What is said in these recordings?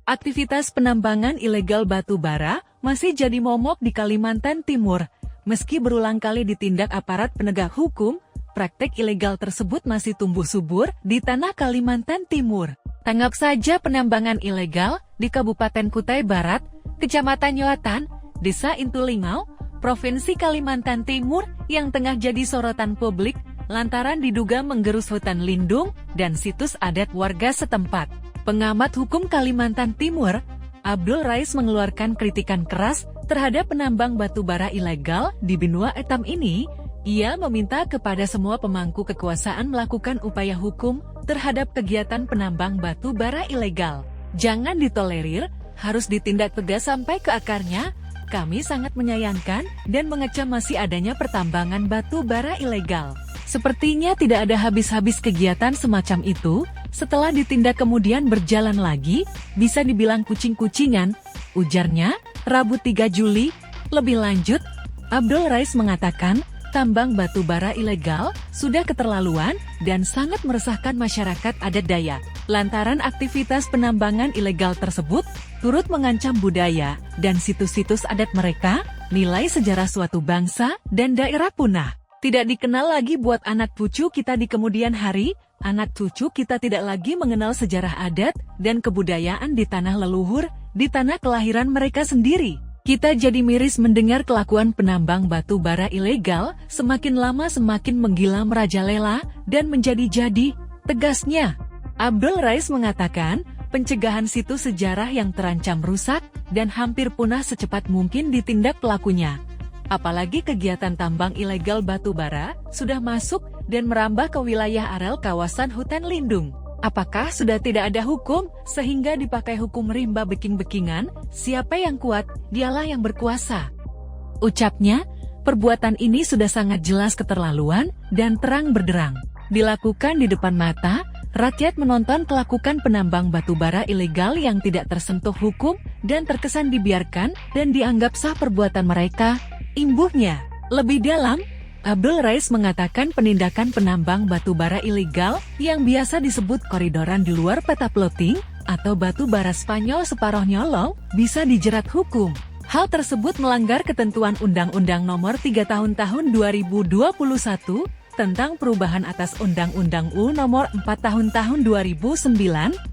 Aktivitas penambangan ilegal batu bara masih jadi momok di Kalimantan Timur. Meski berulang kali ditindak aparat penegak hukum, praktek ilegal tersebut masih tumbuh subur di tanah Kalimantan Timur. Tanggap saja penambangan ilegal di Kabupaten Kutai Barat, Kecamatan Yoatan, Desa Intulingau, Provinsi Kalimantan Timur yang tengah jadi sorotan publik lantaran diduga menggerus hutan lindung dan situs adat warga setempat. Pengamat hukum Kalimantan Timur, Abdul Rais mengeluarkan kritikan keras terhadap penambang batu bara ilegal di Benua Etam ini. Ia meminta kepada semua pemangku kekuasaan melakukan upaya hukum terhadap kegiatan penambang batu bara ilegal. Jangan ditolerir, harus ditindak tegas sampai ke akarnya. Kami sangat menyayangkan dan mengecam masih adanya pertambangan batu bara ilegal. Sepertinya tidak ada habis-habis kegiatan semacam itu, setelah ditindak kemudian berjalan lagi, bisa dibilang kucing-kucingan, ujarnya, Rabu 3 Juli. Lebih lanjut, Abdul Rais mengatakan, tambang batu bara ilegal sudah keterlaluan dan sangat meresahkan masyarakat adat Dayak. Lantaran aktivitas penambangan ilegal tersebut turut mengancam budaya dan situs-situs adat mereka, nilai sejarah suatu bangsa dan daerah punah. Tidak dikenal lagi buat anak cucu kita di kemudian hari, anak cucu kita tidak lagi mengenal sejarah adat dan kebudayaan di tanah leluhur, di tanah kelahiran mereka sendiri. Kita jadi miris mendengar kelakuan penambang batu bara ilegal, semakin lama semakin menggila merajalela dan menjadi-jadi, tegasnya. Abdul Rais mengatakan, pencegahan situs sejarah yang terancam rusak dan hampir punah secepat mungkin ditindak pelakunya. Apalagi kegiatan tambang ilegal batu bara sudah masuk dan merambah ke wilayah areal kawasan hutan lindung. Apakah sudah tidak ada hukum sehingga dipakai hukum rimba beking-bekingan? Siapa yang kuat, dialah yang berkuasa. Ucapnya, perbuatan ini sudah sangat jelas keterlaluan dan terang benderang. Dilakukan di depan mata, rakyat menonton kelakukan penambang batu bara ilegal yang tidak tersentuh hukum dan terkesan dibiarkan dan dianggap sah perbuatan mereka. Imbuhnya, lebih dalam, Abdul Rais mengatakan penindakan penambang batu bara ilegal yang biasa disebut koridoran di luar peta plotting atau batu bara Spanyol separuh nyolong bisa dijerat hukum. Hal tersebut melanggar ketentuan Undang-Undang Nomor 3 Tahun 2021 tentang perubahan atas Undang-Undang U Nomor 4 Tahun 2009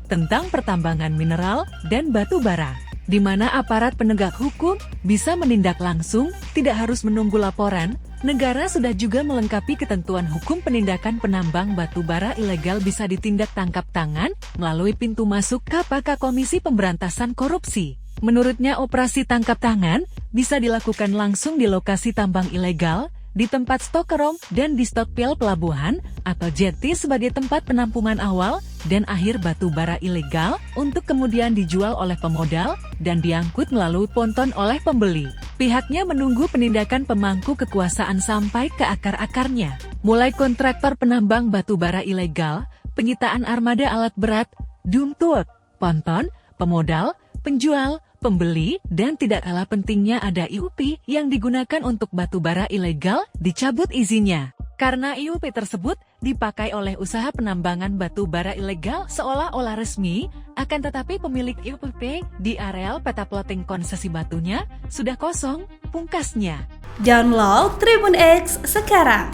tentang pertambangan mineral dan batu bara, di mana aparat penegak hukum bisa menindak langsung, tidak harus menunggu laporan. Negara sudah juga melengkapi ketentuan hukum penindakan penambang batu bara ilegal bisa ditindak tangkap tangan melalui pintu masuk KPK Komisi Pemberantasan Korupsi. Menurutnya operasi tangkap tangan bisa dilakukan langsung di lokasi tambang ilegal, di tempat stokerom dan di stokpil pelabuhan atau jeti sebagai tempat penampungan awal dan akhir batu bara ilegal untuk kemudian dijual oleh pemodal dan diangkut melalui ponton oleh pembeli. Pihaknya menunggu penindakan pemangku kekuasaan sampai ke akar-akarnya, mulai kontraktor penambang batu bara ilegal, penyitaan armada alat berat, dumtut, ponton, pemodal, penjual, pembeli, dan tidak kalah pentingnya ada IUP yang digunakan untuk batu bara ilegal dicabut izinnya. Karena IUP tersebut dipakai oleh usaha penambangan batu bara ilegal seolah-olah resmi, akan tetapi pemilik IUP di areal peta plotting konsesi batunya sudah kosong, pungkasnya. Download Tribun X sekarang,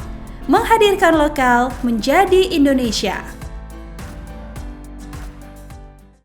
menghadirkan lokal menjadi Indonesia.